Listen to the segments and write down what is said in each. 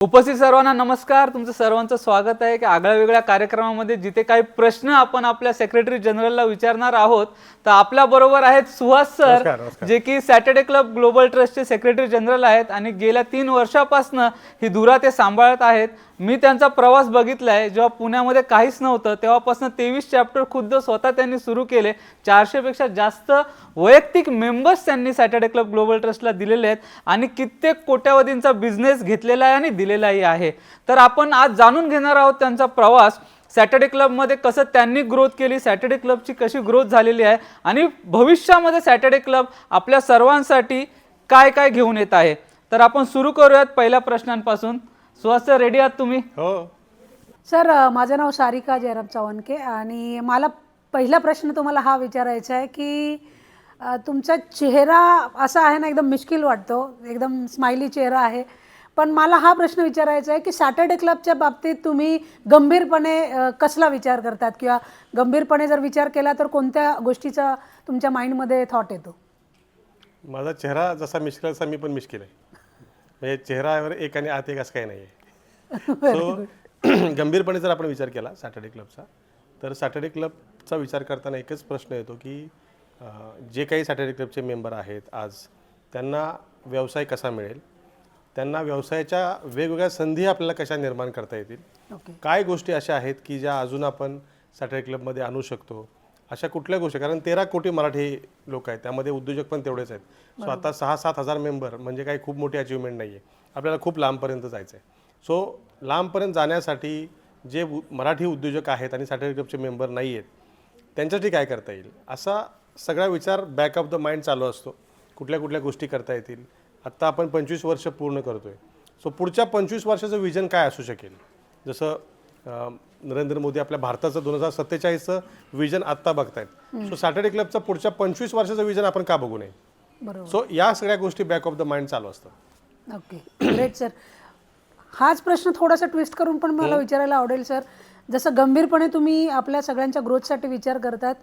उपस्थित सर्वांना नमस्कार. तुमचं सर्वांचं स्वागत आहे की आगळ्या वेगळ्या कार्यक्रमामध्ये जिथे काही प्रश्न आपण आपल्या सेक्रेटरी जनरलला विचारणार आहोत. तर आपल्या बरोबर आहेत सुहास सर, जे की सॅटर्डे क्लब ग्लोबल ट्रस्टचे सेक्रेटरी जनरल आहेत आणि गेल्या 3 वर्षापासून ही धुरा ते सांभाळत आहेत. मी त्यांचा प्रवास बघितला आहे. जेव्हा पुण्यामध्ये काहीच नव्हतं तेव्हापासून 23 चॅप्टर खुद्द स्वतः त्यांनी सुरू केले. 400 पेक्षा जास्त वैयक्तिक मेंबर्स त्यांनी सॅटर्डे क्लब ग्लोबल ट्रस्टला दिलेले आहेत आणि कित्येक कोट्यावधींचा बिझनेस घेतलेला आहे आणि दिलेलाही आहे. तर आपण आज जाणून घेणार आहोत त्यांचा प्रवास, सॅटर्डे क्लबमध्ये कसं त्यांनी ग्रोथ केली, सॅटर्डे क्लबची कशी ग्रोथ झालेली आहे आणि भविष्यामध्ये सॅटर्डे क्लब आपल्या सर्वांसाठी काय काय घेऊन येत आहे. तर आपण सुरू करूयात पहिल्या प्रश्नांपासून. सुहास सर, रेडी आहात तुम्ही? हो सर, माझं नाव सारिका जयराम चव्हाणके आणि मला पहिला प्रश्न तुम्हाला हा विचारायचा आहे की तुमचा चेहरा असा आहे ना, एकदम मिश्किल वाटतो, एकदम स्माइली चेहरा आहे. पण मला हा प्रश्न विचारायचा आहे की सॅटर्डे क्लबच्या बाबतीत तुम्ही गंभीरपणे कसला विचार करतात किंवा गंभीरपणे जर विचार केला तर कोणत्या गोष्टीचा तुमच्या माइंडमध्ये थॉट येतो? माझा चेहरा जसा मिश्किल तसा मी पण मिश्किल आहे. म्हणजे चेहऱ्यावर एक आणि आत एक असं काही नाही आहे. सो गंभीरपणे जर आपण विचार केला सॅटर्डे क्लबचा, तर सॅटर्डे क्लबचा विचार करताना एकच प्रश्न येतो की जे काही सॅटर्डे क्लबचे मेंबर आहेत आज, त्यांना व्यवसाय कसा मिळेल, त्यांना व्यवसायाच्या वेगवेगळ्या संधी आपल्याला कशा निर्माण करता येतील, काय गोष्टी अशा आहेत की ज्या अजून आपण सॅटर्डे क्लबमध्ये आणू शकतो, अशा कुठल्या गोष्टी. कारण 13 कोटी मराठी लोक आहेत, त्यामध्ये उद्योजक पण तेवढेच आहेत. सो आता 6-7 हजार मेंबर म्हणजे काही खूप मोठी अचिव्हमेंट नाही आहे. आपल्याला खूप लांबपर्यंत जायचं आहे. सो लांबपर्यंत जाण्यासाठी जे मराठी उद्योजक आहेत आणि सॅटर्डे क्लबचे मेंबर नाही आहेत, त्यांच्यासाठी काय करता येईल, असा सगळा विचार बॅक ऑफ द माइंड चालू असतो. कुठल्या कुठल्या गोष्टी करता येतील. आत्ता आपण 25 वर्ष पूर्ण करतोय. सो पुढच्या 25 वर्षाचं विजन काय असू शकेल. जसं नरेंद्र मोदी आपल्या भारताचं 2047चं विजन आत्ता बघतायत. सो सॅटर्डे क्लबचं पुढच्या 25 वर्षाचं विजन आपण का बघू नये. सो या सगळ्या गोष्टी बॅक ऑफ द माइंड चालू असतात. Okay, great sir. हाच प्रश्न थोडासा ट्विस्ट करून पण मला विचारायला आवडेल सर. जसं गंभीरपणे तुम्ही आपल्या सगळ्यांच्या ग्रोथसाठी विचार करतात,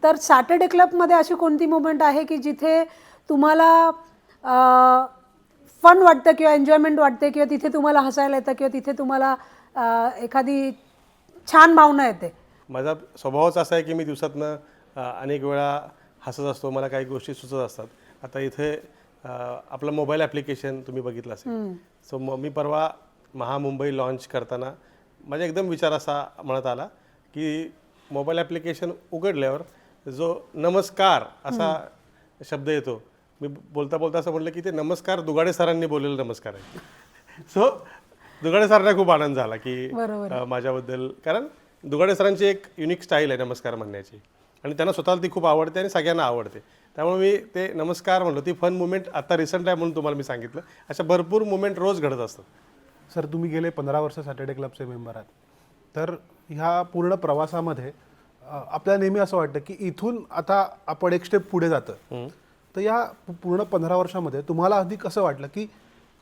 तर सॅटर्डे क्लबमध्ये अशी कोणती मोमेंट आहे की जिथे तुम्हाला फन वाटतं किंवा एन्जॉयमेंट वाटते किंवा तिथे तुम्हाला हसायला येतं किंवा तिथे तुम्हाला एखादी छान भावना येते? माझा स्वभावच असा आहे की मी दिवसातनं अनेक वेळा हसत असतो. मला काही गोष्टी सुचत असतात. आता इथे आपलं मोबाईल ॲप्लिकेशन तुम्ही बघितलं असेल. सो मी परवा महामुंबई लॉन्च करताना माझा एकदम विचार असा मनात आला की मोबाईल ॲप्लिकेशन उघडल्यावर जो नमस्कार असा शब्द येतो, मी बोलता बोलता असं म्हटलं की ते नमस्कार दुगाडे सरांनी बोललेलं नमस्कार आहे. सो दुगाडे सरांना खूप आनंद झाला की माझ्याबद्दल, कारण दुगाडे सरांची एक युनिक स्टाईल आहे नमस्कार म्हणण्याची आणि त्यांना स्वतःला ती खूप आवडते आणि सगळ्यांना आवडते. त्यामुळे मी ते नमस्कार म्हणलो. ती फन मुमेंट आता रिसेंट आहे म्हणून तुम्हाला मी सांगितलं. अशा भरपूर मुमेंट रोज घडत असतात. सर, तुम्ही गेले 15 वर्ष सॅटर्डे क्लबचे मेंबर आहात. तर ह्या पूर्ण प्रवासामध्ये आपल्याला नेहमी असं वाटतं की इथून आता आपण एक स्टेप पुढे जातं. तर या पूर्ण 15 वर्षामध्ये तुम्हाला आधी कसं वाटलं की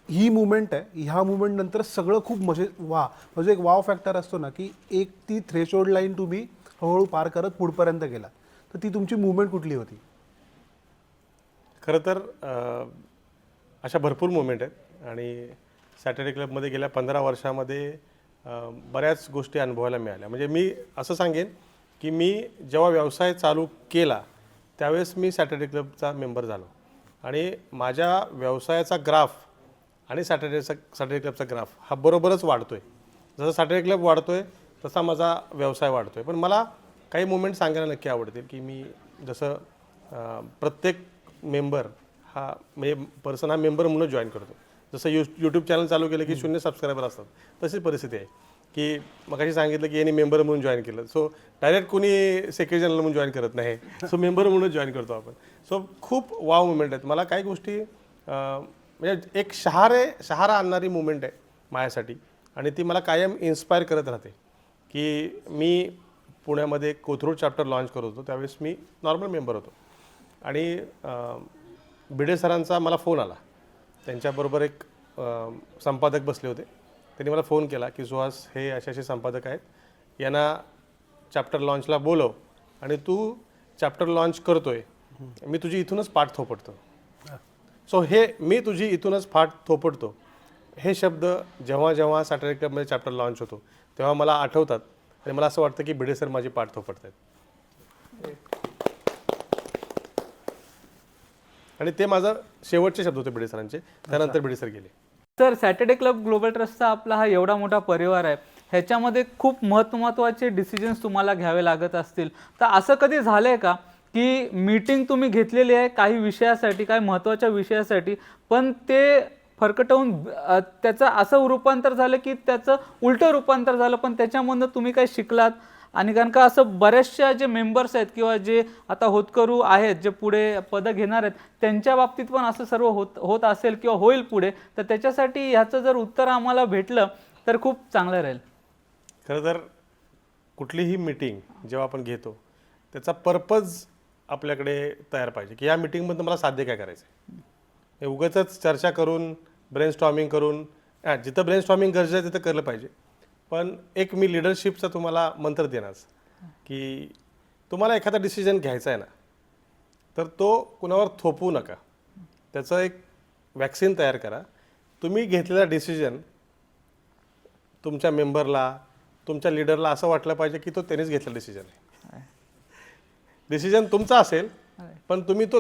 ही मुवमेंट आहे, ह्या मुवमेंट नंतर सगळं खूप म्हणजे एक वाव फॅक्टर असतो ना, की एक ती थ्रेशोल्ड लाईन तुम्ही हळूहळू पार करत पुढपर्यंत गेला, तर ती तुमची मुवमेंट कुठली होती? खरं तर अशा भरपूर मुवमेंट आहेत आणि सॅटर्डे क्लबमध्ये गेल्या 15 वर्षामध्ये बऱ्याच गोष्टी अनुभवायला मिळाल्या. म्हणजे मी असं सांगेन की मी जेव्हा व्यवसाय चालू केला त्यावेळेस मी सॅटर्डे क्लबचा मेंबर झालो आणि माझ्या व्यवसायाचा ग्राफ आणि सॅटर्डे क्लबचा ग्राफ हा बरोबरच वाढतो आहे. जसं सॅटर्डे क्लब वाढतो आहे तसा माझा व्यवसाय वाढतो आहे. पण मला काही मुवमेंट सांगायला नक्की आवडतील की मी जसं प्रत्येक मेंबर हा म्हणजे पर्सन हा मेंबर म्हणून जॉईन करतो. जसं यूट्यूब चॅनल चालू केलं की 0 सबस्क्रायबर असतात, तशी परिस्थिती आहे की मगाशी सांगितलं की यांनी मेंबर म्हणून जॉईन केलं. सो डायरेक्ट कोणी सेक्रेटरी जनरल म्हणून जॉईन करत नाही. सो मेंबर म्हणून जॉईन करतो आपण. सो खूप वाव मुवमेंट आहेत. मला काही गोष्टी म्हणजे एक शहारा आणणारी मुवमेंट आहे माझ्यासाठी आणि ती मला कायम इन्स्पायर करत राहते. की मी पुण्यामध्ये कोथरूड चॅप्टर लॉन्च करत होतो त्यावेळेस मी नॉर्मल मेंबर होतो आणि भिडे सरांचा मला फोन आला. त्यांच्याबरोबर एक संपादक बसले होते. त्यांनी मला फोन केला की सुहास, हे असे संपादक आहेत, यांना चॅप्टर लॉन्चला बोलव आणि तू चॅप्टर लॉन्च करतोय, मी तुझी इथूनच पाठ थोपटतो. सो हे मी तुझी इथूनच पाठ थोपटतो हे शब्द जेव्हा जेव्हा सॅटर्डे क्लबमध्ये चॅप्टर लॉन्च होतो तेव्हा मला आठवतात आणि मला असं वाटतं की भिडे सर माझी पाठ थोपटत आहेत. आणि ते माझं शेवटचे शब्द होते भिडे सरांचे. त्यानंतर भिडे सर गेले. सर, सॅटर्डे क्लब ग्लोबल ट्रस्टचा आपला हा एवढा मोठा परिवार आहे, ह्याच्यामध्ये खूप महत्त्वाचे डिसिजन्स तुम्हाला घ्यावे लागत असतील. तर असं कधी झालंय का की मीटिंग तुम्ही घेतलेली आहे काही विषयासाठी, काही महत्त्वाच्या विषयासाठी, पण ते फरकटवून त्याचं असं रूपांतर झालं की त्याचं उलटं रूपांतर झालं, पण त्याच्यामधनं तुम्ही काय शिकलात? आणि कारण का असं बऱ्याचशा जे मेंबर्स आहेत किंवा जे आता होतकरू आहेत, जे पुढे पदं घेणार आहेत, त्यांच्या बाबतीत पण असं सर्व होत असेल किंवा होईल पुढे, तर त्याच्यासाठी ह्याचं जर उत्तर आम्हाला भेटलं तर खूप चांगलं राहील. खरं तर कुठलीही मीटिंग जेव्हा आपण घेतो त्याचा पर्पज आपल्याकडे तयार पाहिजे की या मीटिंगमधून मला साध्य काय करायचं आहे. हे उगाचच चर्चा करून ब्रेनस्टॉर्मिंग करून जिथं ब्रेनस्टॉर्मिंग गरजेचं आहे तिथं केलं पाहिजे. पण एक मी लिडरशिपचा तुम्हाला मंत्र देणार की तुम्हाला एखादा डिसिजन घ्यायचा आहे ना, तर तो कुणावर थोपवू नका. त्याचं एक वॅक्सिन तयार करा. तुम्ही घेतलेला डिसिजन तुमच्या मेंबरला, तुमच्या लीडरला असं वाटलं पाहिजे की तो त्यांनीच घेतलेला डिसिजन आहे. डिसिजन तुमचा असेल पण तुम्ही तो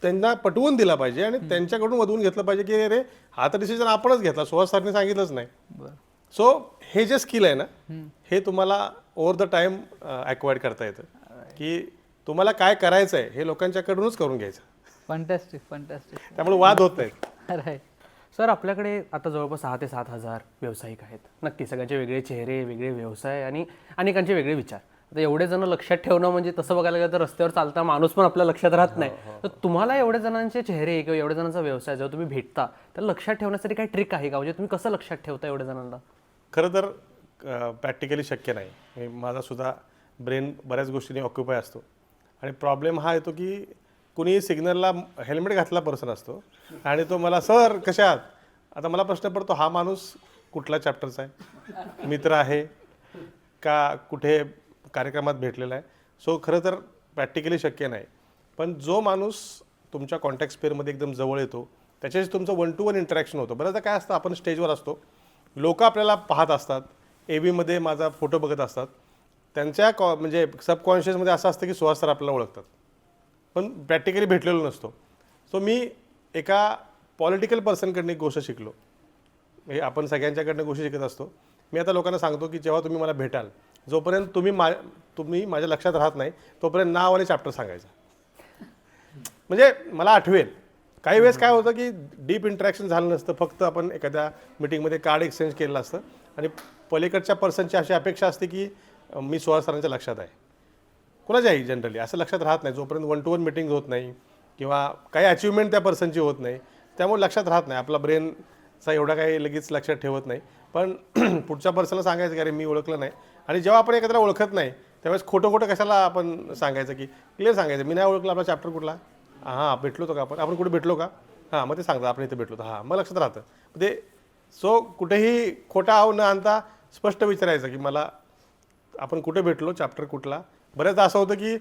त्यांना पटवून दिला पाहिजे आणि त्यांच्याकडून वधवून घेतलं पाहिजे की अरे हा तर डिसिजन आपणच घेतला, सुहास सरने सांगितलंच नाही. सो हे जे स्किल आहे ना, हे तुम्हाला ओव्हर द टाइम ॲक्वायर्ड करता येतं की तुम्हाला काय करायचं आहे हे लोकांच्याकडूनच करून घ्यायचं. Fantastic, fantastic. त्यामुळे वाद होत नाहीत. राईट. सर, आपल्याकडे आता जवळपास 6,000 ते 7,000 व्यावसायिक आहेत. नक्की सगळ्यांचे वेगळे चेहरे, वेगळे व्यवसाय आणि अनेकांचे वेगळे विचार. आता एवढे जण लक्षात ठेवणं म्हणजे तसं बघायला गेलं तर रस्त्यावर चालता माणूस पण आपल्या लक्षात राहत नाही. तर तुम्हाला एवढ्या जणांचे चेहरे किंवा एवढ्या जणांचा व्यवसाय जेव्हा तुम्ही भेटता तर लक्षात ठेवण्यासाठी काही ट्रिक आहे का? म्हणजे तुम्ही कसं लक्षात ठेवता एवढ्या जणांना? खरं तर प्रॅक्टिकली शक्य नाही. माझा सुद्धा ब्रेन बऱ्याच गोष्टींनी ऑक्युपाय असतो आणि प्रॉब्लेम हा येतो की कुणी सिग्नलला हेल्मेट घातला पर्सन असतो आणि तो मला सर कशा आहात. आता मला प्रश्न पडतो हा माणूस कुठला चॅप्टरचा आहे, मित्र आहे का कुठे कार्यक्रमात भेटलेला आहे. सो खरं तर प्रॅक्टिकली शक्य नाही. पण जो माणूस तुमच्या कॉन्टॅक्ट स्पेअरमध्ये एकदम जवळ येतो त्याच्याशी तुमचं 1 to 1 इंटरॅक्शन होतं. बऱ्याचदा काय असतं, आपण स्टेजवर असतो, लोक आपल्याला पाहत असतात, AVमध्ये माझा फोटो बघत असतात, त्यांच्या म्हणजे सबकॉन्शियसमध्ये असं असतं की सुहास सर आपल्याला ओळखतात, पण प्रॅक्टिकली भेटलेलो नसतो. सो मी एका पॉलिटिकल पर्सनकडनं एक गोष्ट शिकलो. हे आपण सगळ्यांच्याकडनं गोष्टी शिकत असतो. मी आता लोकांना सांगतो की जेव्हा तुम्ही मला भेटाल, जोपर्यंत तुम्ही माझ्या लक्षात राहत नाही तोपर्यंत नाव आणि चॅप्टर सांगायचं, म्हणजे मला आठवेल. काही वेळेस काय होतं की डीप इंटरॅक्शन झालं नसतं, फक्त आपण एखाद्या मीटिंगमध्ये कार्ड एक्सचेंज केलेलं असतं आणि पलीकडच्या पर्सनची अशी अपेक्षा असते की मी सुहास सरांच्या लक्षात आहे. कुणाच्याही जनरली असं लक्षात राहत नाही जोपर्यंत 1 to 1 मीटिंग होत नाही किंवा काही अचिव्हमेंट त्या पर्सनची होत नाही. त्यामुळे लक्षात राहत नाही. आपला ब्रेनचा एवढा काही लगेच लक्षात ठेवत नाही. पण पुढच्या पर्सनला सांगायचं की अरे मी ओळखलं नाही. आणि जेव्हा आपण एखाद्याला ओळखत नाही त्यावेळेस खोटं कशाला आपण सांगायचं की क्लिअर सांगायचं मी नाही ओळखलं आपला चॅप्टर कुठला, हां भेटलो होतो का आपण कुठे भेटलो का, हां मग ते सांगतात आपण इथे भेटलो होतो, हां मग लक्षात राहतं ते. सो कुठेही खोटा आव न आणता स्पष्ट विचारायचं की मला आपण कुठे भेटलो, चॅप्टर कुठला. बऱ्याचदा असं होतं की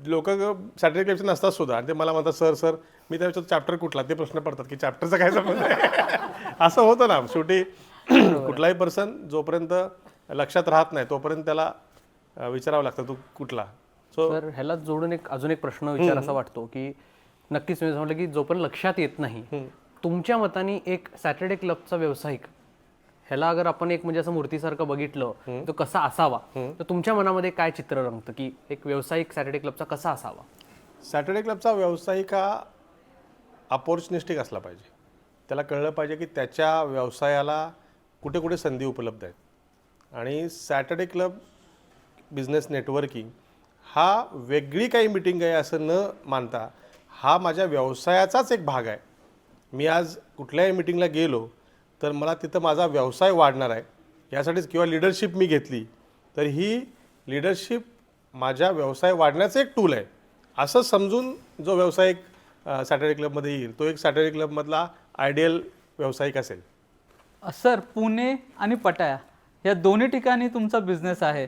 लोक सॅटर्डे क्लबचे नसतात सुद्धा आणि ते मला म्हणतात सर मी त्या विचारतो चॅप्टर कुठला, ते प्रश्न पडतात की चॅप्टरचा काय संबंध आहे. असं होतं ना शेवटी. कुठलाही पर्सन जोपर्यंत लक्षात राहत नाही तोपर्यंत त्याला विचारावं लागतं तू कुठला. सो सर, ह्याला जोडून अजून एक प्रश्न विचार असा वाटतो की नक्कीच मी म्हटलं की जोपर्यंत लक्षात येत नाही, तुमच्या मताने एक सॅटर्डे क्लबचा व्यावसायिक ह्याला अगर आपण एक म्हणजे असं मूर्तीसारखं बघितलं तो कसा असावा, तर तुमच्या मनामध्ये काय चित्र रंगतं की एक व्यावसायिक सॅटर्डे क्लबचा कसा असावा? सॅटर्डे क्लबचा व्यावसायिक हा अपॉर्च्युनिस्टिक असला पाहिजे. त्याला कळलं पाहिजे की त्याच्या व्यवसायाला कुठे कुठे संधी उपलब्ध आहेत. आणि सॅटर्डे क्लब बिझनेस नेटवर्किंग हा वेगळी काही मीटिंग आहे असं न मानता हा माझ्या व्यवसायाचाच एक भाग आहे. मी आज कुठल्याही मीटिंगला गेलो तर मला तिथं माझा व्यवसाय वाढणार आहे यासाठीच, किंवा लिडरशिप मी घेतली तर ही लिडरशिप माझ्या व्यवसाय वाढण्याचं एक टूल आहे असं समजून जो व्यावसायिक सॅटर्डे क्लबमध्ये येईल तो एक सॅटर्डे क्लबमधला आयडियल व्यावसायिक असेल. सर, पुणे आणि पटाया या दोन्ही ठिकाणी तुमचा बिझनेस आहे.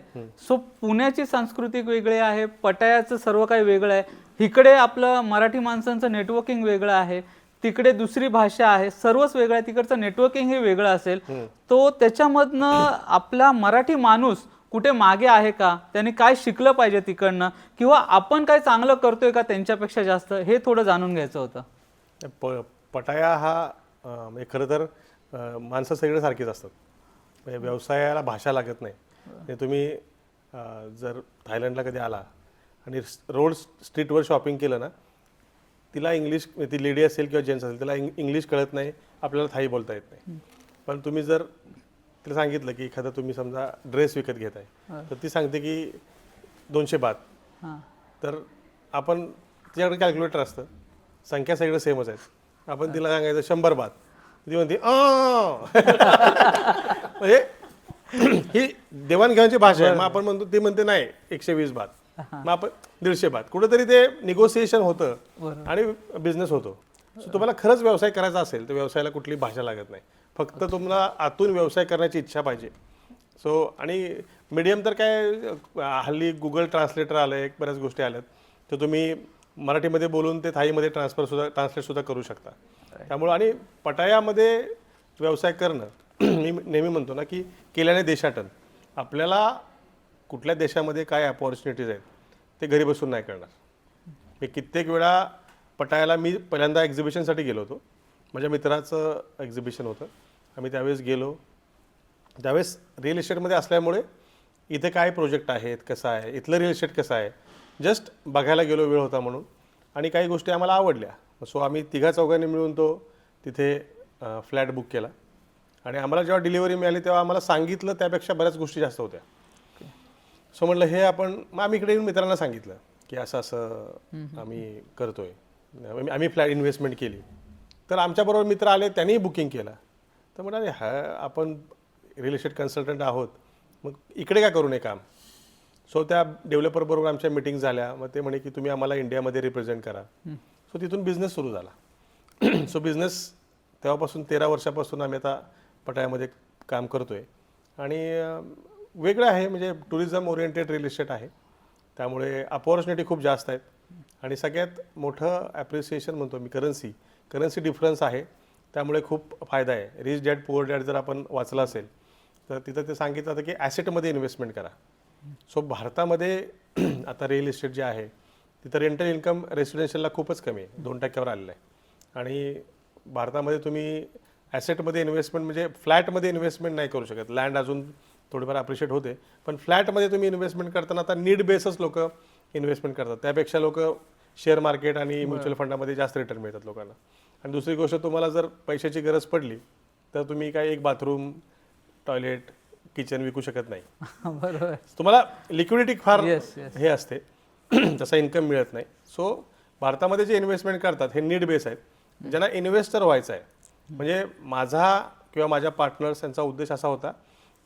सो पुण्याची सांस्कृतिक वेगळी आहे, पटायाचं सर्व काही वेगळं आहे, इकडे आपलं मराठी माणसांचं नेटवर्किंग वेगळं आहे. तिकडे दुसरी भाषा आहे, सर्वच वेगळं आहे, तिकडचं नेटवर्किंग हे वेगळं असेल, तो त्याच्यामधनं आपला मराठी माणूस कुठे मागे आहे का, त्यांनी काय शिकलं पाहिजे तिकडनं, किंवा आपण काय चांगलं करतोय का त्यांच्यापेक्षा जास्त, हे थोडं जाणून घ्यायचं होतं. पटाया हा म्हणजे खरं तर माणसं सगळे सारखीच असतात. म्हणजे व्यवसायाला भाषा लागत नाही. म्हणजे तुम्ही जर थायलंडला कधी आला आणि रोड स्ट्रीटवर शॉपिंग केलं ना, तिला इंग्लिश, ती लेडी असेल किंवा जेंट्स असेल, तिला इंग्लिश कळत नाही, आपल्याला थाई बोलता येत नाही. पण तुम्ही जर तिला सांगितलं की एखादा तुम्ही समजा ड्रेस विकत घेताय, तर ती सांगते की 200 बात. तर आपण तिच्याकडे कॅल्क्युलेटर असतं, संख्या सगळं सेमच आहेत, आपण तिला सांगायचं 100 बात, ती म्हणते म्हणजे ही देवाणघेवाणची भाषा आहे. मग आपण म्हणतो, ती म्हणते नाही 120 बात, मग आपण 150 बात. कुठेतरी ते निगोसिएशन होतं आणि बिझनेस होतो. सो तुम्हाला खरंच व्यवसाय करायचा असेल तर व्यवसायाला कुठली भाषा लागत नाही, फक्त तुम्हाला आतून व्यवसाय करण्याची इच्छा पाहिजे. सो आणि मीडियम तर काय, हल्ली गुगल ट्रान्सलेटर आलं आहे, बऱ्याच गोष्टी आल्यात, तर तुम्ही मराठीमध्ये बोलून ते थाईमध्ये ट्रान्सलेटसुद्धा करू शकता. त्यामुळं आणि पटायामध्ये व्यवसाय करणं मी नेहमी म्हणतो ना की केल्याने देशाटन. आपल्याला कुठल्या देशामध्ये काय अपॉर्च्युनिटीज आहेत ते घरी बसून नाही करणार. मी कित्येक वेळा पटायाला, मी पहिल्यांदा एक्झिबिशनसाठी गेलो होतो, माझ्या मित्राचं एक्झिबिशन होतं, आम्ही त्यावेळेस गेलो. त्यावेळेस रिअल इस्टेटमध्ये असल्यामुळे इथे काय प्रोजेक्ट आहेत, कसं आहे, इथलं रिअल इस्टेट कसं आहे, जस्ट बघायला गेलो, वेळ होता म्हणून, आणि काही गोष्टी आम्हाला आवडल्या. सो आम्ही तिघा चौघांनी मिळून तो तिथे फ्लॅट बुक केला. आणि आम्हाला जेव्हा डिलिव्हरी मिळाली तेव्हा आम्हाला सांगितलं त्यापेक्षा बऱ्याच गोष्टी जास्त होत्या. सो म्हटलं हे आपण, मग आम्ही इकडे येऊन मित्रांना सांगितलं की असं असं आम्ही करतोय, आम्ही फ्लॅट इन्व्हेस्टमेंट केली. तर आमच्याबरोबर मित्र आले, त्यांनीही बुकिंग केलं. तर म्हणाले हा आपण रिअल इस्टेट कन्सल्टंट आहोत, मग इकडे काय करू नये काम. सो त्या डेव्हलपरबरोबर आमच्या मीटिंग झाल्या. मग ते म्हणे की तुम्ही आम्हाला इंडियामध्ये रिप्रेझेंट करा. सो तिथून बिझनेस सुरू झाला. सो बिझनेस तेव्हापासून 13 वर्षापासून आम्ही आता पटायामध्ये काम करतोय. आणि वेगळं आहे, म्हणजे टुरिझम ओरिएंटेड रिअल इस्टेट आहे, त्यामुळे अपॉर्च्युनिटी खूप जास्त आहेत. आणि सगळ्यात मोठं ॲप्रिसिएशन म्हणतो मी, करन्सी डिफरन्स आहे, त्यामुळे खूप फायदा आहे. रिच डॅड पुअर डॅड जर आपण वाचलं असेल तर तिथं ते सांगितलं होतं की ॲसेटमध्ये इन्व्हेस्टमेंट करा. सो भारतामध्ये आता रिअल इस्टेट जे आहे तिथं रेंटल इन्कम रेसिडेन्शियलला खूपच कमी आहे, 2% आलेलं आहे. आणि भारतामध्ये तुम्ही ॲसेटमध्ये इन्व्हेस्टमेंट म्हणजे फ्लॅटमध्ये इन्व्हेस्टमेंट नाही करू शकत. लँड अजून थोडीफार अप्रिशिएट होते, पण फ्लॅटमध्ये तुम्ही इन्व्हेस्टमेंट करताना आता नीड बेसच लोक इन्व्हेस्टमेंट करतात. त्यापेक्षा लोक शेअर मार्केट आणि म्युच्युअल फंडामध्ये जास्त रिटर्न मिळतात लोकांना. आणि दुसरी गोष्ट, तुम्हाला जर पैशाची गरज पडली तर तुम्ही काय एक बाथरूम, टॉयलेट, किचन विकू शकत नाही. बरोबर. तुम्हाला लिक्विडिटी फार Yes. हे असते, तसा इन्कम मिळत नाही. सो भारतामध्ये जे इन्व्हेस्टमेंट करतात हे नीड बेस आहेत, ज्यांना इन्व्हेस्टर व्हायचं आहे. म्हणजे माझा किंवा माझ्या पार्टनर्स यांचा उद्देश असा होता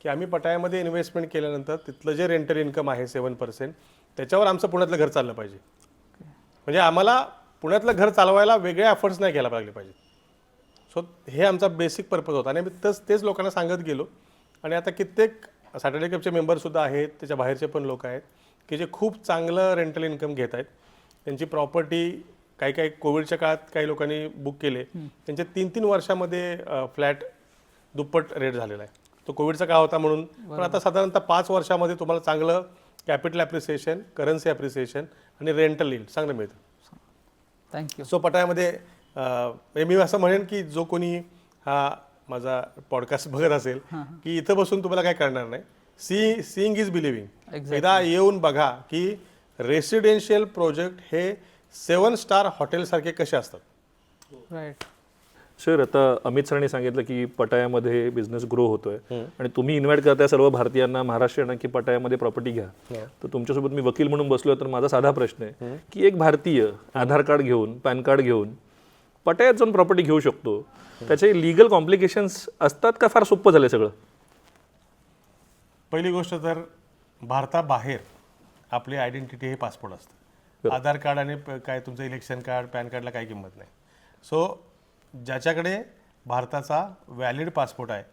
की आम्ही पटायामध्ये इन्व्हेस्टमेंट केल्यानंतर तिथलं जे रेंटल इन्कम आहे 7%, त्याच्यावर आमचं पुण्यातलं घर चाललं पाहिजे. म्हणजे आम्हाला पुण्यातलं घर चालवायला वेगळे एफर्ट्स नाही घ्यायला लागले पाहिजे. सो हे आमचा बेसिक पर्पज होता. आणि आम्ही तेच लोकांना सांगत गेलो. आणि आता कित्येक सॅटर्डे क्लबचे मेंबरसुद्धा आहेत, त्याच्या बाहेरचे पण लोक आहेत की जे खूप चांगलं रेंटल इन्कम घेत आहेत. त्यांची प्रॉपर्टी काही कोविडच्या काळात काही लोकांनी बुक केले, त्यांचे 3-3 वर्षामध्ये फ्लॅट दुप्पट रेट झालेला आहे. तो कोविडचा काळ होता म्हणून, पण आता साधारणतः 5 वर्षामध्ये तुम्हाला चांगलं कॅपिटल ॲप्रिसिएशन, करन्सी ॲप्रिसिएशन आणि रेंटल यील्ड चांगलं मिळतं. थँक्यू. सो पटायामध्ये मी असं म्हणेन की जो कोणी हा माझा पॉडकास्ट बघत असेल की इथं बसून तुम्हाला काय करणार नाही, सीइंग इज बिलिव्हिंग. एकदा येऊन बघा की रेसिडेन्शियल प्रोजेक्ट हे 7 स्टार हॉटेलसारखे कसे असतात. राईट. सर, आता अमित सरांनी सांगितलं की पटायामध्ये बिझनेस ग्रो होतोय आणि तुम्ही इन्व्हाइट करताय सर्व भारतीयांना, महाराष्ट्रीयांना की पटायामध्ये प्रॉपर्टी घ्या. तर तुमच्यासोबत मी वकील म्हणून बसलोय, तर माझा साधा प्रश्न आहे की एक भारतीय आधार कार्ड घेऊन, पॅन कार्ड घेऊन पटायात जाऊन प्रॉपर्टी घेऊ शकतो, त्याचे लिगल कॉम्प्लिकेशन्स असतात का फार सोपं झालं सगळं? पहिली गोष्ट तर भारताबाहेर आपली आयडेंटिटी हे पासपोर्ट असतं. आधार कार्ड आणि काय तुमचं इलेक्शन कार्ड, पॅन कार्डला काही किंमत नाही. सो ज्याच्याकडे भारताचा व्हॅलिड पासपोर्ट आहे,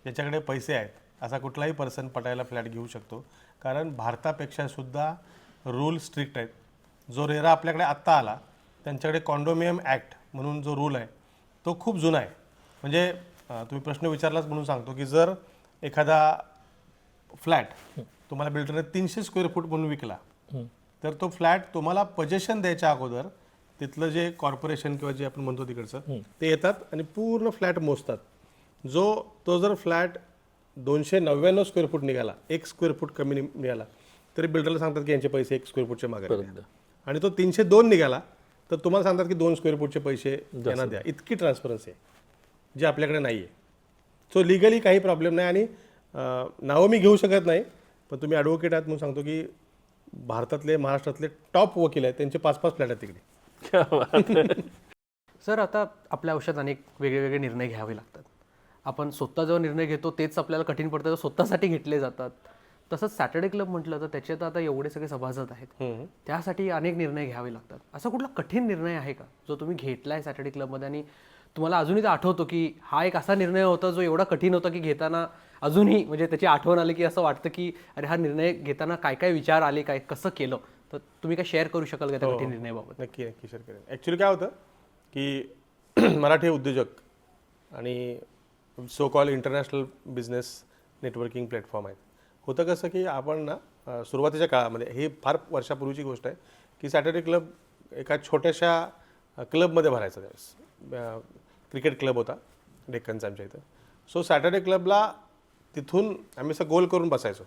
ज्याच्याकडे पैसे आहेत, असा कुठलाही पर्सन पटायाला फ्लॅट घेऊ शकतो. कारण भारतापेक्षा सुद्धा रूल स्ट्रिक्ट आहेत. जो रेरा आपल्याकडे आत्ता आला, त्यांच्याकडे कॉन्डोमिनियम ॲक्ट म्हणून जो रूल आहे तो खूप जुना आहे. म्हणजे तुम्ही प्रश्न विचारलाच म्हणून सांगतो की जर एखादा फ्लॅट तुम्हाला बिल्डरने 300 स्क्वेअर फूट म्हणून विकला, तर तो फ्लॅट तुम्हाला पोजेशन द्यायच्या अगोदर तिथलं जे कॉर्पोरेशन किंवा जे आपण म्हणतो तिकडचं ते येतात आणि पूर्ण फ्लॅट मोजतात. तो जर फ्लॅट 299 स्क्वेअर फूट निघाला, 1 स्क्वेअर फूट कमी निघाला, तरी बिल्डरला सांगतात की यांचे पैसे 1 स्क्वेअर फूटचे मागे द्या. आणि तो 302 निघाला तर तुम्हाला सांगतात की 2 स्क्वेअर फूटचे पैसे यांना द्या. इतकी ट्रान्सपरन्सी आहे जी आपल्याकडे नाही आहे. सो लिगली काही प्रॉब्लेम नाही. आणि नावं मी घेऊ शकत नाही, पण तुम्ही ॲडव्होकेट आहात म्हणून सांगतो की भारतातले महाराष्ट्रातले टॉप वकील आहेत, त्यांचे 5-5 फ्लॅट आहेत तिकडे. सर, आता आपल्या आयुष्यात अनेक वेगळे वेगळे निर्णय घ्यावे लागतात. आपण स्वतः जो निर्णय घेतो तेच आपल्याला कठीण पडतं, स्वतःसाठी घेतले जातात. तसंच सॅटर्डे क्लब म्हटलं तर त्याच्यात आता एवढे सगळे सभासद आहेत, त्यासाठी अनेक निर्णय घ्यावे लागतात. असा कुठला कठीण निर्णय आहे का जो तुम्ही घेतलाय सॅटर्डे क्लबमध्ये आणि तुम्हाला अजूनही ते आठवतो की हा एक असा निर्णय होता जो एवढा कठीण होता की घेताना अजूनही म्हणजे त्याची आठवण आली की असं वाटतं की अरे हा निर्णय घेताना काय काय विचार आले, काय कसं केलं, तर तुम्ही काय शेअर करू शकाल का त्या कठीण निर्णयाबाबत? नक्की शेअर करेन. ॲक्च्युली काय होतं की मराठी उद्योजक आणि so call international business networking platform आहेत. होतं कसं की आपण ना सुरुवातीच्या काळामध्ये, ही फार वर्षापूर्वीची गोष्ट आहे, की सॅटर्डे क्लब एका छोट्याशा क्लबमध्ये भरायचा. त्यावेळेस क्रिकेट क्लब होता डेक्कनचा आमच्या इथं. सो सॅटर्डे क्लबला तिथून आम्ही असं गोल करून बसायचो.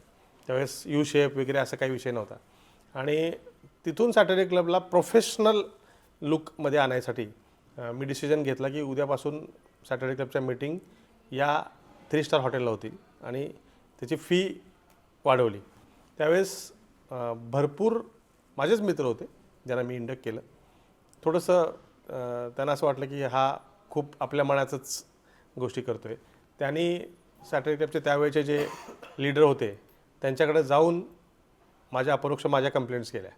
त्यावेळेस यू शेप वगैरे असं काही विषय नव्हता. आणि तिथून सॅटर्डे क्लबला प्रोफेशनल लुकमध्ये आणण्यासाठी मी डिसिजन घेतला की उद्यापासून सॅटर्डे क्लबच्या मीटिंग या 3 स्टार हॉटेलला होती आणि त्याची फी वाढवली. त्यावेळेस भरपूर माझेच मित्र होते ज्यांना मी इंडक्ट केलं. थोडंसं त्यांना असं वाटलं की हा खूप आपल्या मनाचंच गोष्टी करतो आहे. त्यांनी सॅटर्डे क्लबचे त्यावेळेचे जे लीडर होते त्यांच्याकडे जाऊन अपरोक्ष माझ्या कंप्लेंट्स केल्या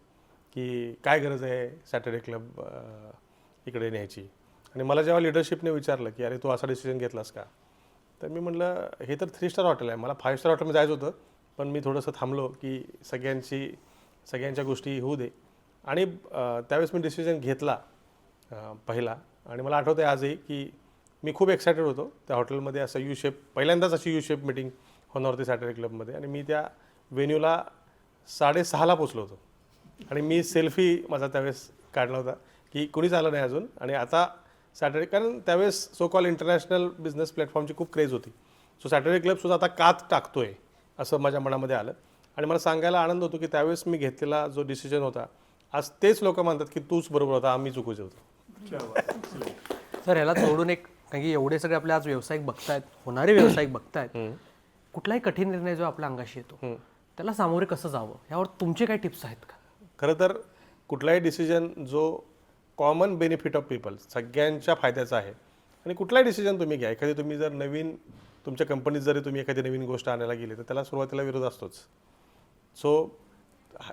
की काय गरज आहे सॅटर्डे क्लब इकडे न्यायची. आणि मला जेव्हा लिडरशिपने विचारलं की अरे तू असा डिसिजन घेतलास का, तर मी म्हटलं हे तर 3 स्टार हॉटेल आहे, मला 5 स्टार हॉटेलमध्ये जायचं होतं, पण मी थोडंसं थांबलो की सगळ्यांच्या गोष्टी होऊ दे. आणि त्यावेळेस मी डिसिजन घेतला पहिला. आणि मला आठवतं आहे आजही की मी खूप एक्सायटेड होतो. त्या हॉटेलमध्ये असं यू शेप, पहिल्यांदाच अशी यू शेप मीटिंग होणार होती सॅटर्डे क्लबमध्ये. आणि मी त्या व्हेन्यूला 6:30ला पोचलो होतो. आणि मी सेल्फी माझा त्यावेळेस काढला होता की कोणीच आलं नाही अजून. आणि आता सॅटर्डे, कारण त्यावेळेस सो कॉल इंटरनॅशनल बिझनेस प्लॅटफॉर्मची खूप क्रेज होती. सो सॅटर्डे क्लबसुद्धा आता कात टाकतोय असं माझ्या मनामध्ये आलं. आणि मला सांगायला आनंद होतो की त्यावेळेस मी घेतलेला जो डिसिजन होता, आज तेच लोक म्हणतात की तूच बरोबर होता, आम्ही चुकीचे होतो. सर, ह्याला सोडून एक, कारण की एवढे सगळे आपले आज व्यावसायिक बघतायत, होणारे व्यावसायिक बघतायत, कुठलाही कठीण निर्णय जो आपल्या अंगाशी येतो त्याला सामोरे कसं जावं यावर तुमचे काही टिप्स आहेत का? खरं तर कुठलाही डिसिजन जो कॉमन बेनिफिट ऑफ पीपल, सगळ्यांच्या फायद्याचा आहे. आणि कुठलाही डिसिजन तुम्ही घ्या, एखादी तुम्ही जर नवीन तुमच्या कंपनीत जरी तुम्ही एखादी नवीन गोष्ट आणायला गेली तर त्याला सुरुवातीला विरोध असतोच. सो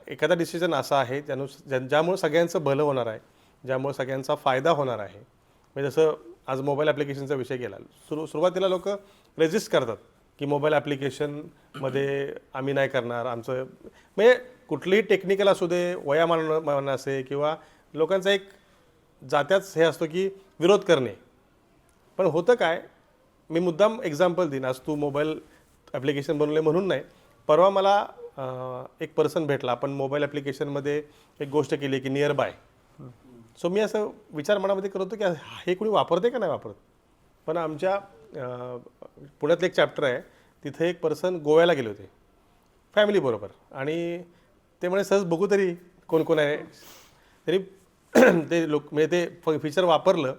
एखादा डिसिजन असा आहे ज्यामुळे सगळ्यांचं भलं होणार आहे, ज्यामुळे सगळ्यांचा फायदा होणार आहे. म्हणजे जसं आज मोबाईल ॲप्लिकेशनचा विषय गेला, सुरुवातीला लोक रेजिस्ट करतात की मोबाईल ॲप्लिकेशनमध्ये आम्ही नाही करणार, आमचं म्हणजे कुठलीही टेक्निकल असू दे, वयामान असे, किंवा लोकांचा एक जात्याच हे असतो की विरोध करणे. पण होतं काय, मी मुद्दाम एक्झाम्पल देईन, आज तू मोबाईल ॲप्लिकेशन बनवले म्हणून नाही. परवा मला एक पर्सन भेटला, आपण मोबाईल ॲप्लिकेशनमध्ये एक गोष्ट केली की नियर बाय. सो मी असं विचार मनामध्ये करतो की हे कोणी वापरते का नाही वापरत. पण आमच्या पुण्यातलं एक चॅप्टर आहे, तिथे एक पर्सन गोव्याला गेले होते फॅमिलीबरोबर. आणि ते म्हणे सहज बघू तरी कोण कोण आहे. तरी ते म्हणजे ते फीचर वापरलं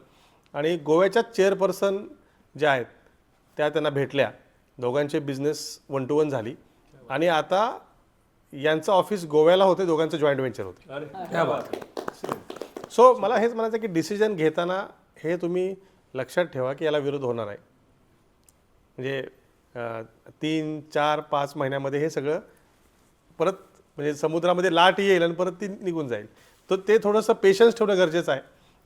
आणि गोव्याच्या चेअरपर्सन ज्या आहेत त्यांना भेटल्या. दोघांचे बिझनेस 1 to 1 झाली. आणि आता यांचं ऑफिस गोव्याला होते, दोघांचं जॉईंट व्हेंचर होते. सो मला हेच म्हणायचं की डिसिजन घेताना हे तुम्ही लक्षात ठेवा की याला विरोध होणार आहे. म्हणजे 3, 4, 5 महिन्यामध्ये हे सगळं परत म्हणजे समुद्रामध्ये लाट येईल आणि परत ती निघून जाईल. तर ते थोडंसं पेशन्स ठेवणं गरजेचं आहे.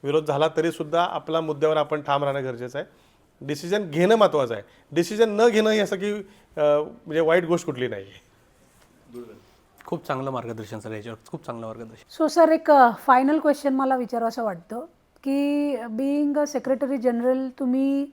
विरोध झाला तरीसुद्धा आपला मुद्द्यावर आपण ठाम राहणं गरजेचं आहे. डिसिजन घेणं महत्त्वाचं आहे. डिसिजन न घेणं ही असं की म्हणजे वाईट गोष्ट कुठली नाही आहे. खूप चांगलं मार्गदर्शन सर, याच्यावर खूप चांगलं मार्गदर्शन. सो सर, एक फायनल क्वेश्चन मला विचारावं असं वाटतं की बिईंग अ सेक्रेटरी जनरल तुम्ही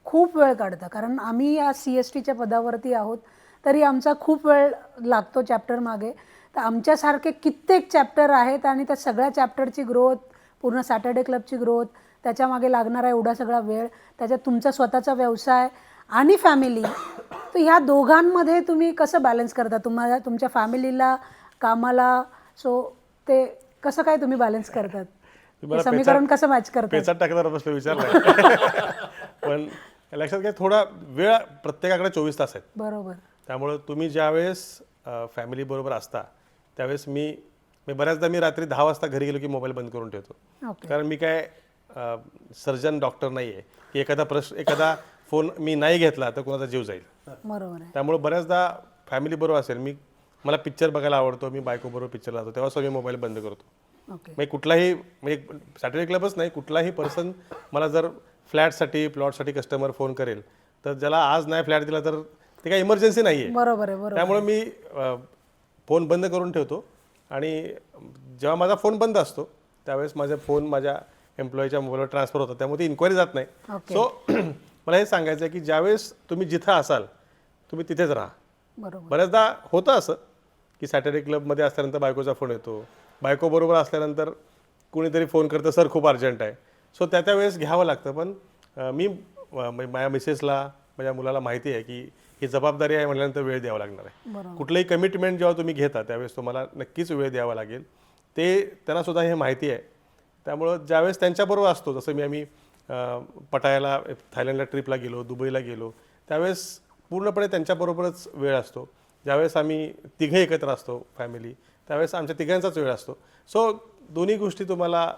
खूप वेळ काढता, कारण आम्ही या CSTच्या पदावरती आहोत तरी आमचा खूप वेळ लागतो चॅप्टर मागे. तर आमच्यासारखे कित्येक चॅप्टर आहेत आणि त्या सगळ्या चॅप्टरची ग्रोथ, पूर्ण सॅटर्डे क्लबची ग्रोथ, त्याच्यामागे लागणारा एवढा सगळा वेळ, त्याच्यात तुमचा स्वतःचा व्यवसाय आणि फॅमिली, तर ह्या दोघांमध्ये तुम्ही कसं बॅलन्स करता तुम्हाला, तुमच्या फॅमिलीला, कामाला? सो ते कसं काय तुम्ही बॅलन्स करतात, हे समीकरण कसं मॅच करतात? पेचात टाकणार बसलो विचारलं. पण लक्षात घ्या, थोडा वेळ प्रत्येकाकडे 24 तास आहेत. बरोबर. त्यामुळं तुम्ही ज्यावेळेस फॅमिली बरोबर असता त्यावेळेस मी बऱ्याचदा रात्री 10 वाजता घरी गेलो की मोबाईल बंद करून ठेवतो. ओके. कारण मी काय सर्जन डॉक्टर नाही आहे की एखादा फोन मी नाही घेतला तर कोणाचा जीव जाईल. बरोबर आहे. त्यामुळे बऱ्याचदा फॅमिली बरोबर असेल, मला पिक्चर बघायला आवडतो, मी बायको बरोबर पिक्चर लावतो, तेव्हा मी मोबाईल बंद करतो. ओके. म्हणजे कुठलाही, म्हणजे सॅटर्डे क्लबच नाही, कुठलाही पर्सन मला जर फ्लॅटसाठी प्लॉटसाठी कस्टमर फोन करेल तर ज्याला आज नाही फ्लॅट दिला तर ते काही इमर्जन्सी नाही आहे. बरोबर आहे. बरोबर. त्यामुळे मी फोन बंद करून ठेवतो आणि जेव्हा माझा फोन बंद असतो त्यावेळेस माझा फोन माझ्या एम्प्लॉईच्या मोबाईलवर ट्रान्सफर होतो, त्यामुळे ती इन्क्वायरी जात नाही. सो मला हे सांगायचं आहे की ज्यावेळेस तुम्ही जिथं असाल तुम्ही तिथेच राहा. बरोबर. बऱ्याचदा होतं असं की सॅटर्डे क्लबमध्ये असल्यानंतर बायकोचा फोन येतो, बायको बरोबर असल्यानंतर कुणीतरी फोन करतं, सर खूप अर्जंट आहे. सो त्या वेळेस घ्यावं लागतं. पण मी माझ्या मिसेसला, माझ्या मुलाला माहिती आहे की ही जबाबदारी आहे म्हटल्यानंतर वेळ द्यावा लागणार आहे. कुठलंही कमिटमेंट जेव्हा तुम्ही घेता त्यावेळेस तुम्हाला नक्कीच वेळ द्यावा लागेल, ते त्यांनासुद्धा हे माहिती आहे. त्यामुळं ज्यावेळेस त्यांच्याबरोबर असतो, जसं आम्ही पटायाला थायलंडला ट्रिपला गेलो, दुबईला गेलो, त्यावेळेस पूर्णपणे त्यांच्याबरोबरच वेळ असतो. ज्यावेळेस आम्ही तिघे एकत्र असतो फॅमिली, त्यावेळेस आमच्या तिघांचाच वेळ असतो. सो दोन्ही गोष्टी तुम्हाला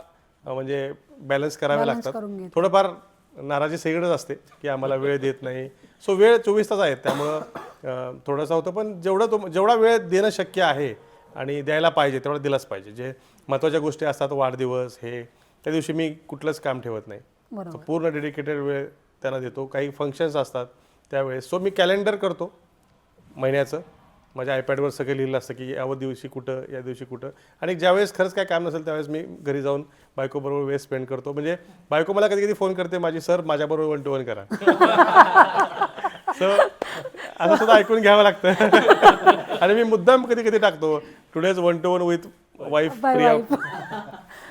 म्हणजे बॅलन्स कराव्या लागतात. थोडंफार नाराजी सगळीकडेच असते की आम्हाला वेळ देत नाही. सो वेळ 24 तास आहेत, त्यामुळं थोडंसं होतं. पण जेवढा वेळ देणं शक्य आहे आणि द्यायला पाहिजे तेवढा दिलाच पाहिजे. जे महत्त्वाच्या गोष्टी असतात, वाढदिवस हे, त्या दिवशी मी कुठलंच काम ठेवत नाही, पूर्ण डेडिकेटेड वेळ त्यांना देतो. काही फंक्शन्स असतात त्यावेळेस सो मी कॅलेंडर करतो महिन्याचं, माझ्या आयपॅडवर सगळं लिहिलं असतं की या दिवशी कुठं, या दिवशी कुठं. आणि ज्यावेळेस खरंच काय काम नसेल त्यावेळेस मी घरी जाऊन बायकोबरोबर वेळ स्पेंड करतो. म्हणजे बायको मला कधी कधी फोन करते माझी, सर माझ्याबरोबर 1 to 1 करा. सो असं सुद्धा ऐकून घ्यावं लागतं. आणि मी मुद्दाम कधी कधी टाकतो today's 1 to 1 with wife Priya.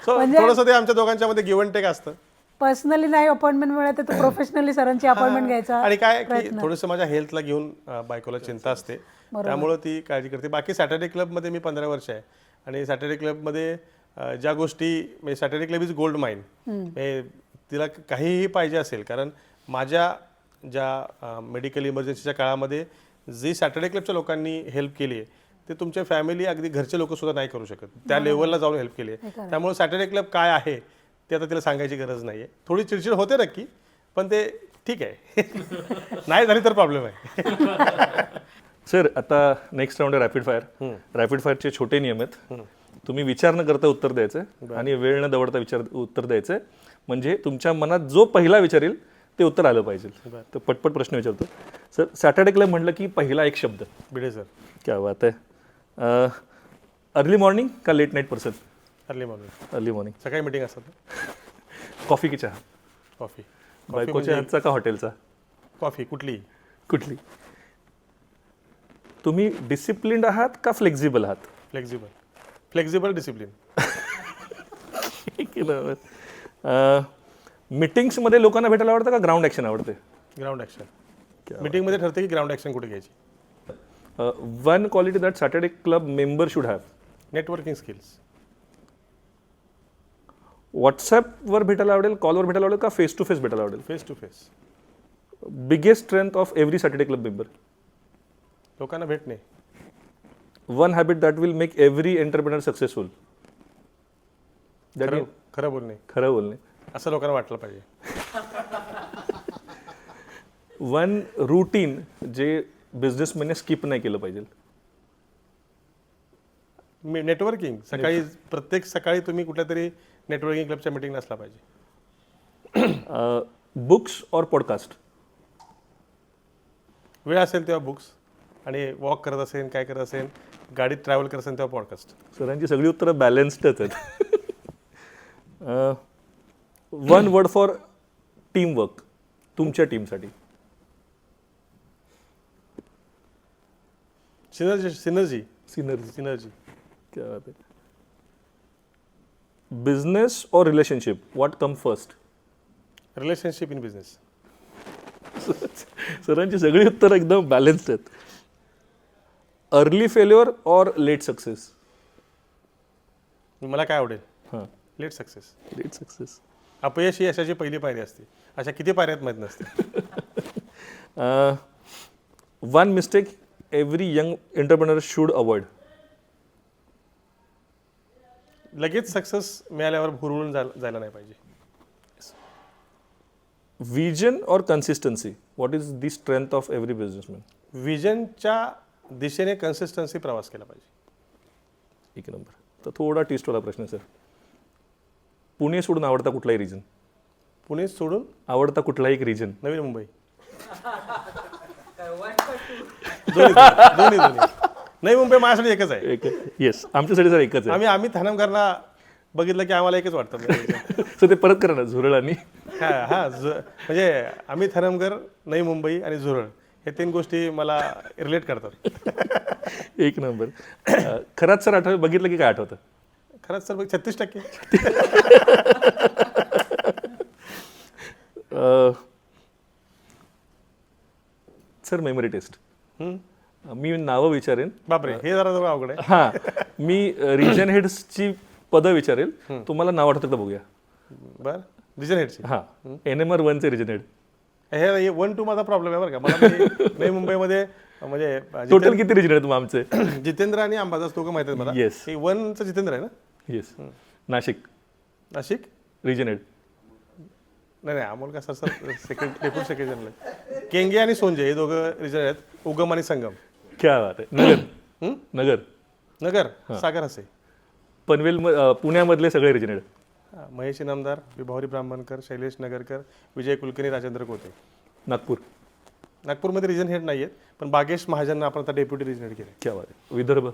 So थोडंसं ते आमच्या दोघांच्या मध्ये गिव्ह अँड टेक असतं. पर्सनली नाही अपॉइंटमेंट मिळत तर प्रोफेशनली सरांची अपॉइंटमेंट घ्यायचा. आणि काय की थोडंसं माझ्या हेल्थला घेऊन बायकोला चिंता असते, त्यामुळं ती काळजी करते. बाकी सॅटर्डे क्लबमध्ये मी 15 वर्ष आहे आणि सॅटर्डे क्लबमध्ये ज्या गोष्टी, म्हणजे Saturday club is gold mine. तिला काहीही पाहिजे असेल, कारण माझ्या ज्या मेडिकल इमर्जन्सीच्या काळामध्ये जी सॅटर्डे क्लबच्या लोकांनी हेल्प केली आहे ते तुमच्या फॅमिली, अगदी घरचे लोक सुद्धा नाही करू शकत. त्या लेवलला जाऊन हेल्प केली आहे. त्यामुळे सॅटर्डे क्लब काय आहे ते आता तिला सांगायची गरज नाही आहे. थोडी चिडचिड होते नक्की, पण ते ठीक आहे. नाही झाली तर प्रॉब्लेम आहे. सर आता नेक्स्ट राऊंड आहे रॅपिड फायर. रॅपिड फायरचे छोटे नियम आहेत. तुम्ही विचार न करता उत्तर द्यायचं आणि वेळ न दवडता उत्तर द्यायचं. म्हणजे तुमच्या मनात जो पहिला विचारेल ते उत्तर आलं पाहिजे. तर पटपट प्रश्न विचारतो. सर सॅटर्डे क्लब म्हटलं की पहिला एक शब्द भिडे सर. क्या बात आहे. अर्ली मॉर्निंग का late night person? Early morning. Early morning. सकाळी मीटिंग असतात. कॉफी की चहा? कॉफी. बायकोच्या हातचा का हॉटेलचा? कॉफी. कुठली? तुम्ही डिसिप्लिन्ड आहात का फ्लेक्झिबल आहात? Flexible discipline. मीटिंग्समध्ये लोकांना भेटायला आवडतं का ग्राउंड ॲक्शन आवडते? Ground action. मीटिंगमध्ये ठरते की ग्राउंड ॲक्शन कुठे घ्यायची. One quality that Saturday club member should have? Networking skills. व्हॉट्सॲपवर भेटायला आवडेल, कॉलवर भेटायला आवडेल का फेस टू फेस भेटायला आवडेल? Face to face. Biggest strength of every Saturday club member? लोकांना भेटणे. One habit that will make every entrepreneur successful? खरं बोलणे. खरं बोलणे. असं लोकांना वाटलं पाहिजे. वन रुटीन जे बिझनेसमॅनने स्किप नाही केलं पाहिजे? नेटवर्किंग. प्रत्येक सकाळी तुम्ही कुठल्या तरी नेटवर्किंग क्लबच्या मीटिंग असला पाहिजे. बुक्स और पॉडकास्ट? वेळ असेल तेव्हा बुक्स, आणि वॉक करत असेल, काय करत असेल, गाडीत ट्रॅव्हल करत असेल तेव्हा पॉडकास्ट. सरांची सगळी उत्तरं बॅलन्स्डच आहेत. One word for team work तुमच्या टीमसाठी. Synergy synergy synergy. सिनर्जी क्या बात है. बिझनेस और relationship what come first. Relationship in business. सरांची सगळी उत्तर एकदम बॅलन्स्ड आहेत. अर्ली फेल्युअर और लेट सक्सेस. मला काय आवडेल हां, लेट सक्सेस. Late success. अपयश ही यशाची पहिली पायरी असते. अशा किती पायऱ्या आहेत माहीत नसते. One mistake every young entrepreneur should avoid. लगेच सक्सेस मिळाल्यावर हुरळून जायला नाही पाहिजे. विजन और consistency what is the strength of every businessman. विजनच्या दिशेने कन्सिस्टन्सी प्रवास केला पाहिजे. एक नंबर. तर थोडा टेस्टवाला प्रश्न सर. पुणे सोडून आवडता कुठलाही रिजन. पुणे सोडून आवडता कुठलाही एक रिजन. नवी मुंबई. दोन्ही दोन्ही दोन्ही. नवी मुंबई माझ्यासाठी एकच आहे. एक. येस, आमच्यासाठी सर एकच आहे. आम्ही थानमकरला बघितलं की आम्हाला एकच वाटतं. सर ते परत करा ना, झुरळ आणि म्हणजे आम्ही थरमकर, नवी मुंबई आणि झुरळ हे 3 गोष्टी मला रिलेट करतात. एक नंबर. खरंच सर आठवत बघितलं की काय आठवतं. खरंच सर 36%. Sir memory test. मी नावं विचारेन. बापरे, हे जरा जवळ अवघड आहे. हां, मी रिजन हेड्सची पदं विचारेल, तुम्हाला नाव आठवतं का बघूया. बरं, रिजन हेडची. हां, NMR 1 चे रिजन हेड. हे 1-2 माझा प्रॉब्लेम आहे बरं का. मला नवी मुंबईमध्ये म्हणजे टोटल किती रिजन आहेत आमचे. जितेंद्र आणि अंबादास दोघं माहिती आहेत मला. Yes. 1चं जितेंद्र आहे ना. Yes. Nashik Nashik region head. नाही अमोल का sir deputy secretary general. Kenge आणि सोंजे हे दोघं रिजन आहेत. उगम आणि संगम. क्या बात आहे. नगर. नगर. नगर सागर असे. पनवेल पुण्यामधले सगळे रिजन हेड. महेश इनामदार, विभावरी ब्राह्मणकर, शैलेश नगरकर, विजय कुलकर्णी, राजेंद्र कोते. नागपूर. नागपूरमध्ये रिजन हेड नाही आहेत, पण बागेश महाजन आपण आता डेप्युटी रिजन हेड केले. क्या बात आहे. विदर्भ.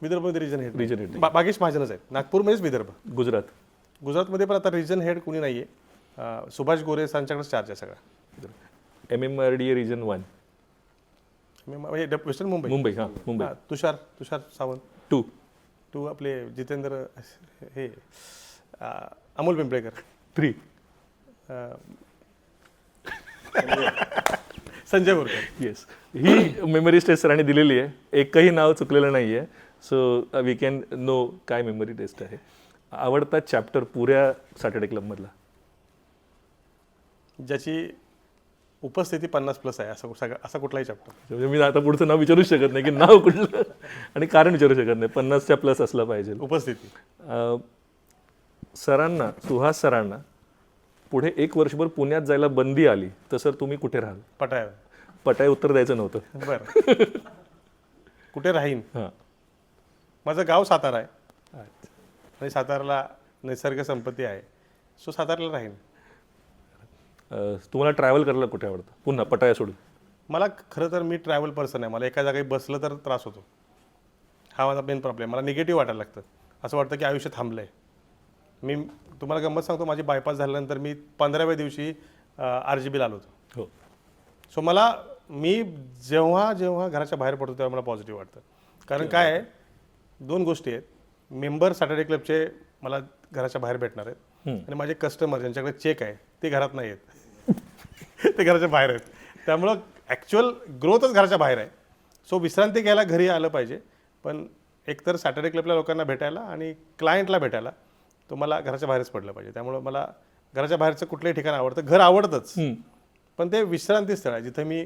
विदर्भमध्ये region head region head. Bagesh महाजनच आहेत. नागपूरमध्येच विदर्भ. गुजरात. गुजरातमध्ये पण आता रिजन हेड कुणी नाही आहे. सुभाष गोरे यांच्याकडे चार्ज आहे सगळा. MMRDA region 1. म्हणजे वेस्टर्न मुंबई. मुंबई. हां, मुंबई. तुषार सावंत. 2. टू आपले जितेंद्र हे अमोल पिंपळेकर. 3. संजय बोरकर. येस. ही मेमरी टेस्ट सरांनी दिलेली आहे. एकही नाव चुकलेलं नाही आहे. सो वी कॅन नो काय मेमरी टेस्ट आहे. आवडता चॅप्टर पुऱ्या सॅटर्डे क्लबमधला. ज्याची उपस्थिती 50+ आहे असा कुठलाही चॅप्टर. म्हणजे मी आता पुढचं नाव विचारूच शकत नाही की नाव कुठलं आणि कारण विचारू शकत नाही. 50च्या प्लस असलं पाहिजे उपस्थिती. सरांना, सुहास सरांना पुढे 1 वर्षभर पुण्यात जायला बंदी आली तर सर तुम्ही कुठे राहाल. पटाय. पटाय उत्तर द्यायचं नव्हतं. बरं. कुठे राहीन. हां. माझं गाव सातारा आहे आणि साताराला निसर्ग संपत्ती आहे. सो साताराला राहीन. तुम्हाला ट्रॅव्हल करायला कुठे आवडतं पुन्हा पटाया सोडून. मला खरं तर मी ट्रॅव्हल पर्सन आहे. मला एका जागी बसलं तर त्रास होतो. हा माझा मेन प्रॉब्लेम. मला निगेटिव्ह वाटायला लागतं. असं वाटतं की आयुष्य थांबलं आहे. मी तुम्हाला गंमत सांगतो, माझी बायपास झाल्यानंतर मी 15व्या दिवशी RGBला आलो होतो. हो. सो मी जेव्हा घराच्या बाहेर पडतो तेव्हा मला पॉझिटिव्ह वाटतं. कारण काय आहे, 2 गोष्टी आहेत. मेंबर सॅटर्डे क्लबचे मला घराच्या बाहेर भेटणार आहेत आणि माझे कस्टमर ज्यांच्याकडे चेक आहे ते घरात नाही आहेत. ते घराच्या बाहेर आहेत. त्यामुळं ॲक्च्युअल ग्रोथच घराच्या बाहेर आहे. सो विश्रांती घ्यायला घरी आलं पाहिजे, पण एकतर सॅटर्डे क्लबला लोकांना भेटायला आणि क्लायंटला भेटायला तो मला घराच्या बाहेरच पडलं पाहिजे. त्यामुळं मला घराच्या बाहेरचं कुठलंही ठिकाण आवडतं. घर आवडतंच, पण ते विश्रांती स्थळ आहे जिथं मी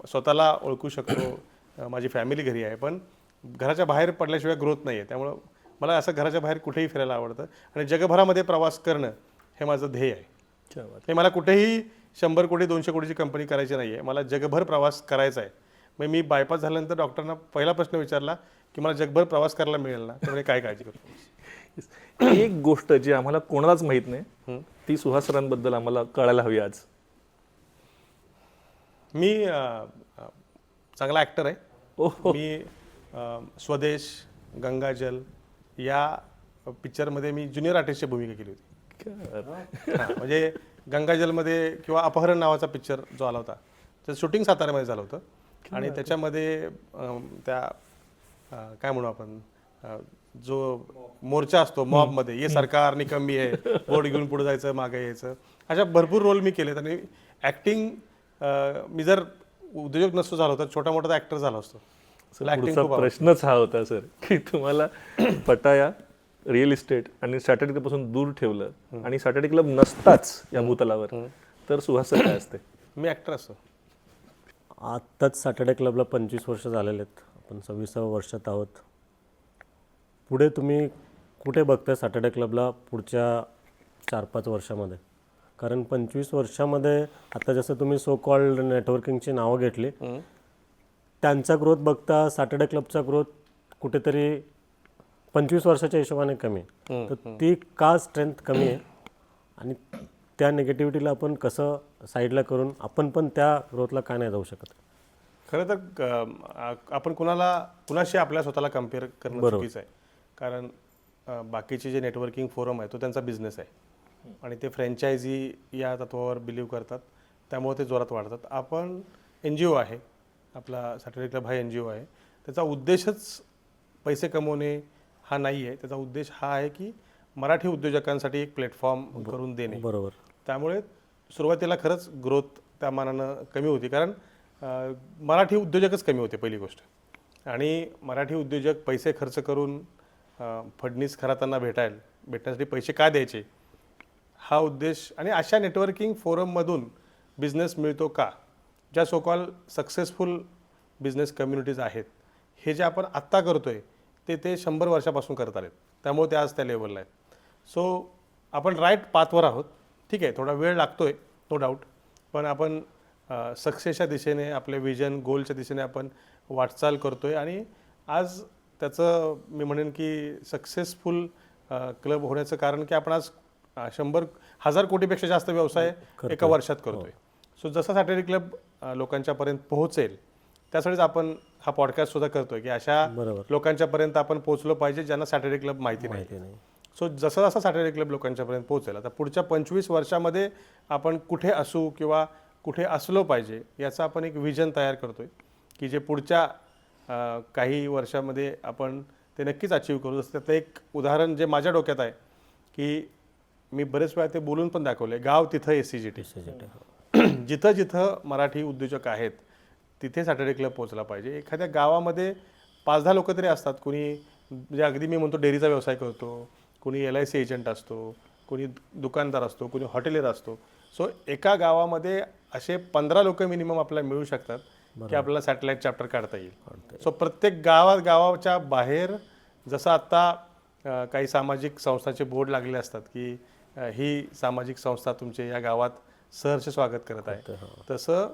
स्वतःला ओळखू शकतो. माझी फॅमिली घरी आहे, पण घराच्या बाहेर पडल्याशिवाय ग्रोथ नाही आहे. त्यामुळं मला असं घराच्या बाहेर कुठेही फिरायला आवडतं आणि जगभरामध्ये प्रवास करणं हे माझं ध्येय आहे. हे मला कुठेही 100 कोटी 200 कोटीची कंपनी करायची नाही आहे. मला जगभर प्रवास करायचा आहे. मग मी बायपास झाल्यानंतर डॉक्टरना पहिला प्रश्न विचारला की मला जगभर प्रवास करायला मिळेल ना, त्यामुळे काय काळजी करतो. एक गोष्ट जी आम्हाला कोणालाच माहित नाही ती सुहास सरांबद्दल आम्हाला कळायला हवी आज. मी चांगला ॲक्टर आहे. ओहो. मी स्वदेश, गंगाजल या पिक्चरमध्ये मी ज्युनियर आर्टिस्टची भूमिका केली होती. हां, म्हणजे गंगाजलमध्ये किंवा अपहरण नावाचा पिक्चर जो आला होता त्याचं शूटिंग साताऱ्यामध्ये झालं होतं आणि त्याच्यामध्ये काय म्हणू आपण जो मोर्चा असतो मॉबमध्ये हे सरकार निकम्मी आहे, बोर्ड घेऊन पुढे जायचं मागे यायचं, अशा भरपूर रोल मी केलेत. आणि ॲक्टिंग मी जर उद्योजक नसतो झालो तर छोटा मोठा ॲक्टर झाला असतो. पुढचा प्रश्नच हा होता सर की तुम्हाला पटाया, रिअल इस्टेट आणि सॅटर्डे क्लब पासून दूर ठेवलं आणि सॅटर्डे क्लब नसताच या भूतलावर, तर सुहास सर काय असते? मी ॲक्टर असतो. आत्ताच सॅटर्डे क्लबला 25 वर्ष झालेले आहेत, आपण 26व्या वर्षात आहोत. पुढे तुम्ही कुठे बघताय सॅटर्डे क्लबला पुढच्या 4-5 वर्षामध्ये? कारण 25 वर्षामध्ये आता जसं तुम्ही सो कॉल्ड नेटवर्किंगची नावं घेतली, त्यांचा ग्रोथ बघता सॅटर्डे क्लबचा ग्रोथ कुठेतरी 25 वर्षाच्या हिशोबाने कमी आहे. तर ती का स्ट्रेंथ कमी आहे आणि त्या निगेटिव्हिटीला आपण कसं साईडला करून आपण पण त्या ग्रोथला का नाही जाऊ शकत? खरं तर आपण कुणाशी आपल्या स्वतःला कम्पेअर करणं चुकीचं आहे. कारण बाकीचे जे नेटवर्किंग फोरम आहे तो त्यांचा बिझनेस आहे आणि ते फ्रँचायझी या तत्वावर बिलीव्ह करतात, त्यामुळे ते जोरात वाढतात. आपण NGO आहे, आपला सॅटर्डे क्लब हा NGO आहे. त्याचा उद्देशच पैसे कमवणे हा नाही आहे. त्याचा उद्देश हा आहे की मराठी उद्योजकांसाठी एक प्लॅटफॉर्म करून देणे. बरोबर. त्यामुळे सुरुवातीला खरंच ग्रोथ त्या मानानं कमी होती, कारण मराठी उद्योजकच कमी होते पहिली गोष्ट. आणि मराठी उद्योजक पैसे खर्च करून फडणीस खरा त्यांना भेटण्यासाठी पैसे का द्यायचे हा उद्देश. आणि अशा नेटवर्किंग फोरममधून बिझनेस मिळतो का? ज्या so call successful business communities आहेत, हे जे आपण आत्ता करतोय ते 100 वर्षापासून करत आलेत, त्यामुळे ते आज त्या लेवलला आहेत. सो आपण राईट पाथवर आहोत. ठीक आहे, थोडा वेळ लागतोय नो डाऊट, पण आपण सक्सेसच्या दिशेने, आपल्या विजन गोलच्या दिशेने आपण वाटचाल करतोय. आणि आज त्याचं मी म्हणेन की सक्सेसफुल क्लब होण्याचं कारण की आपण आज 100,000 कोटीपेक्षा जास्त व्यवसाय एका वर्षात करतोय. सो जसा सॅटर्डे क्लब लोकांच्यापर्यंत पोहोचेल त्यासाठीच आपण हा पॉडकास्ट सुद्धा करतोय की अशा लोकांच्यापर्यंत आपण पोहोचलो पाहिजे ज्यांना सॅटर्डे क्लब माहिती नाही. सो जसा जसा सॅटर्डे क्लब लोकांच्यापर्यंत पोहोचेल, आता पुढच्या 25 वर्षामध्ये आपण कुठे असू किंवा कुठे असलो पाहिजे याचा आपण एक विजन तयार करतोय की जे पुढच्या काही वर्षामध्ये आपण ते नक्कीच अचीव्ह करू. जसं त्यातलं एक उदाहरण जे माझ्या डोक्यात आहे की मी बरेच वेळा ते बोलून पण दाखवले, गाव तिथं SCGT. जिथं जिथं मराठी उद्योजक आहेत तिथे सॅटर्डे क्लब पोहोचला पाहिजे. एखाद्या गावामध्ये 5-10 लोक तरी असतात, कुणी म्हणजे अगदी मी म्हणतो डेअरीचा व्यवसाय करतो, कुणी LIC एजंट असतो, कुणी दुकानदार असतो, कुणी हॉटेलियर असतो. सो एका गावामध्ये असे 15 लोक मिनिमम आपल्याला मिळू शकतात की आपल्याला सॅटेलाईट चॅप्टर काढता येईल. सो प्रत्येक गावाच्या बाहेर जसं आत्ता काही सामाजिक संस्थांचे बोर्ड लागलेले असतात की ही सामाजिक संस्था तुमचे या गावात सहर्ष स्वागत करत आहे, तसं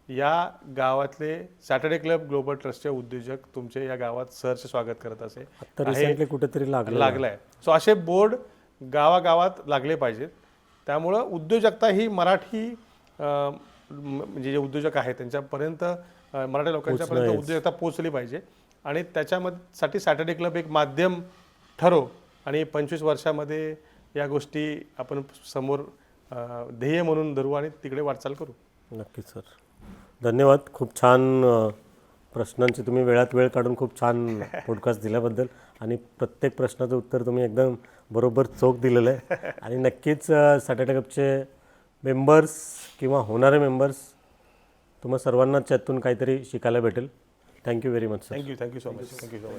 या गावातले सॅटर्डे क्लब ग्लोबल ट्रस्टचे उद्योजक तुमचे या गावात सहर्ष स्वागत करत असे रिसेंटली कुठेतरी लागलाय. सो असे बोर्ड गावागावात लागले पाहिजेत. त्यामुळं उद्योजकता ही मराठी म्हणजे जे उद्योजक आहेत त्यांच्यापर्यंत, मराठी लोकांच्यापर्यंत उद्योजकता पोहोचली पाहिजे. आणि त्याच्यासाठी सॅटर्डे क्लब एक माध्यम ठरो आणि 25 वर्षामध्ये या गोष्टी आपण समोर ध्येय म्हणून धरू आणि तिकडे वाटचाल करू. नक्कीच सर, धन्यवाद. खूप छान प्रश्नांची तुम्ही वेळात वेळ काढून खूप छान पॉडकास्ट दिल्याबद्दल आणि प्रत्येक प्रश्नाचं उत्तर तुम्ही एकदम बरोबर चोख दिलेलं आहे. आणि नक्कीच सॅटर्डे क्लबचे मेंबर्स किंवा होणारे मेंबर्स तुम्हा सर्वांना त्यातून काहीतरी शिकायला भेटेल. Thank you very much sir. Thank you so much.